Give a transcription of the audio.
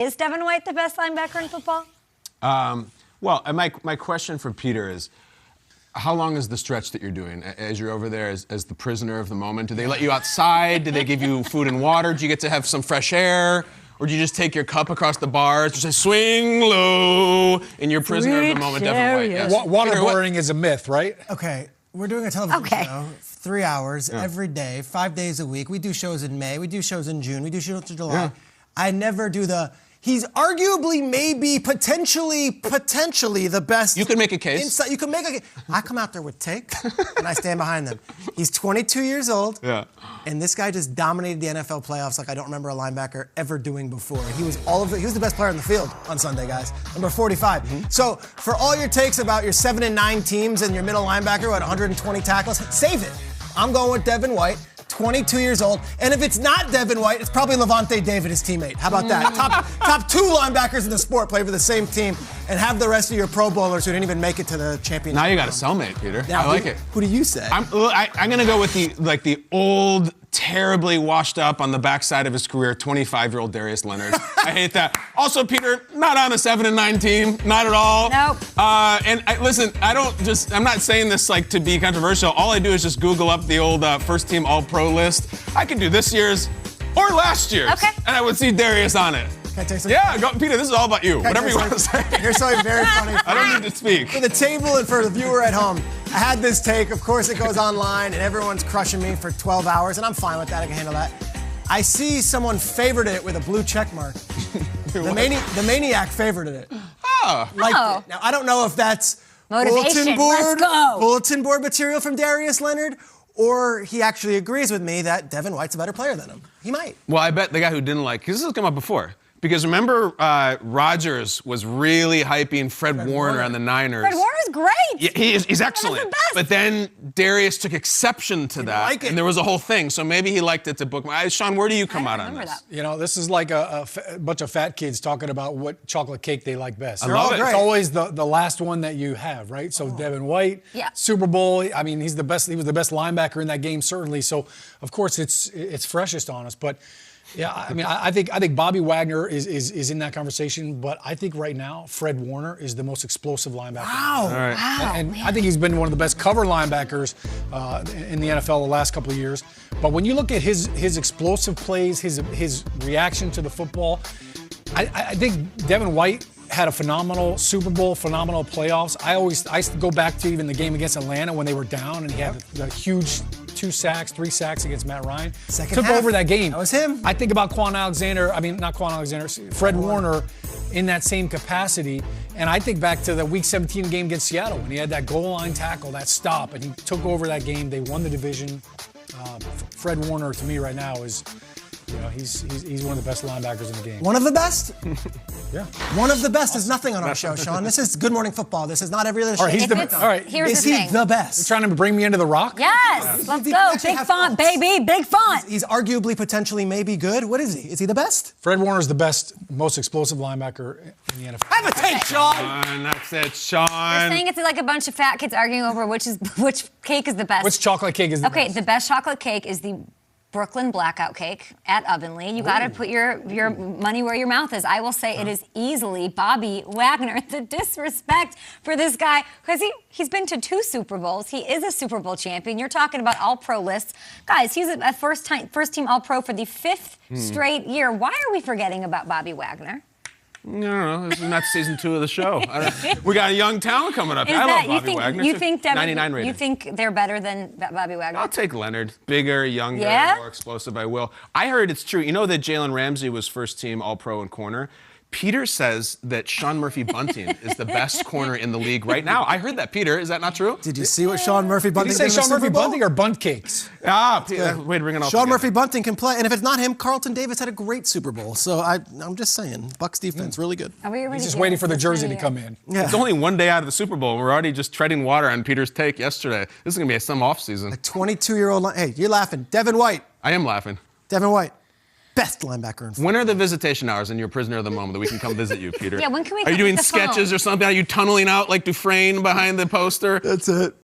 Is Devin White the best linebacker in football? Well, my question for Peter is, how long is the stretch that you're doing as you're over there as the prisoner of the moment? Do they let you outside? Do they give you food and water? Do you get to have some fresh air? Or do you just take your cup across the bars and say, swing low, and you're prisoner of the moment, Devin White? Yes. Waterboarding is a myth, right? Okay, we're doing a television show, 3 hours every day, 5 days a week. We do shows in May, we do shows in June, we do shows in July. Yeah. I never do he's arguably, maybe, potentially the best. You could make a case. You could make a case. I come out there with takes, and I stand behind them. He's 22 years old, and this guy just dominated the NFL playoffs like I don't remember a linebacker ever doing before. He was He was the best player on the field on Sunday, guys. Number 45. So for all your takes about your 7-9 teams and your middle linebacker who had 120 tackles, save it. I'm going with Devin White. 22 years old, and if it's not Devin White, it's probably Levante David, his teammate. How about that? Top 2 linebackers in the sport play for the same team, and have the rest of your Pro Bowlers who didn't even make it to the championship. Now you got a cellmate, Peter. Now, I like it. Who do you say? I'm gonna go with the old, terribly washed up on the backside of his career, 25-year-old Darius Leonard. I hate that. Also, Peter, not on a 7-9 team, not at all. Nope. Listen, I'm not saying this like to be controversial. All I do is just Google up the old first team All-Pro list. I can do this year's or last year's. Okay. And I would see Darius on it. Can I tell you something? Yeah, go, Peter, this is all about you. Whatever you want to say. Here's something very funny. I don't need to speak. For the table and for the viewer at home, I had this take. Of course, it goes online, and everyone's crushing me for 12 hours, and I'm fine with that. I can handle that. I see someone favorited it with a blue check mark. The Maniac favorited it. Liked it. Now, I don't know if that's motivation. Let's go. Bulletin board material from Darius Leonard, or he actually agrees with me that Devin White's a better player than him. He might. Well, I bet the guy who didn't like, because this has come up before. Because remember, Rodgers was really hyping Fred Warner on the Niners. Fred Warner's great. Yeah, he's excellent. The best. But then Darius took exception to that, and there was a whole thing. So maybe he liked it to book. Sean, where do you come out on this? That. You know, this is like a bunch of fat kids talking about what chocolate cake they like best. I love it. It's always the last one that you have, right? So Devin White, Super Bowl. I mean, he's the best. He was the best linebacker in that game, certainly. So of course it's freshest on us, but. Yeah, I mean, I think Bobby Wagner is in that conversation, but I think right now Fred Warner is the most explosive linebacker. Wow! All right. Wow, and I think he's been one of the best cover linebackers in the NFL the last couple of years. But when you look at his explosive plays, his reaction to the football, I think Devin White had a phenomenal Super Bowl, phenomenal playoffs. I used to go back to even the game against Atlanta when they were down and he had the huge 3 sacks against Matt Ryan. Took over that game. That was him. I think about Fred Warner in that same capacity. And I think back to the Week 17 game against Seattle when he had that goal line tackle, that stop, and he took over that game. They won the division. Fred Warner, to me right now, is... You know, he's one of the best linebackers in the game. One of the best? Yeah. One of the best is nothing on our show, Sean. This is Good Morning Football. This is not every other show. All right, Here's is the he thing. the best? You're trying to bring me into the Rock? Yes. Let's go. Big font, baby. Big font. He's arguably, potentially, maybe good. What is he? Is he the best? Fred Warner's the best, most explosive linebacker in the NFL. Have a take, Sean! That's it, Sean. You're saying it's like a bunch of fat kids arguing over which cake is the best. Which chocolate cake is the best? Okay, the best chocolate cake is the Brooklyn Blackout Cake at Ovenly. You got to put your money where your mouth is. I will say it is easily Bobby Wagner. The disrespect for this guy, because he's been to 2 Super Bowls. He is a Super Bowl champion. You're talking about All-Pro lists. Guys, he's a first-team All-Pro for the 5th straight year. Why are we forgetting about Bobby Wagner? No, this is not season 2 of the show. We got a young talent coming up. I love Bobby Wagner. You think 99 rating. You think they're better than Bobby Wagner? I'll take Leonard. Bigger, younger, more explosive. I will. I heard it's true. You know that Jalen Ramsey was first team All-Pro in corner? Peter says that Sean Murphy-Bunting is the best corner in the league right now. I heard that, Peter. Is that not true? Did you see what Sean Murphy-Bunting Did did you say in the Sean Super Bowl? Murphy-Bunting or Bunt Cakes? Way to bring it all Sean together. Murphy-Bunting can play, and if it's not him, Carlton Davis had a great Super Bowl. So I'm just saying, Bucks defense really good. He's just waiting for the jersey to come in. Yeah. It's only one day out of the Super Bowl. We're already just treading water on Peter's take yesterday. This is going to be some offseason. A 22-year-old. Hey, you're laughing. Devin White. I am laughing. Devin White. Best linebacker in football. When are the visitation hours and you're a prisoner of the moment that we can come visit you, Peter? Yeah, when can we Are you doing the phone? sketches or something? Are you tunneling out like Dufresne behind the poster? That's it.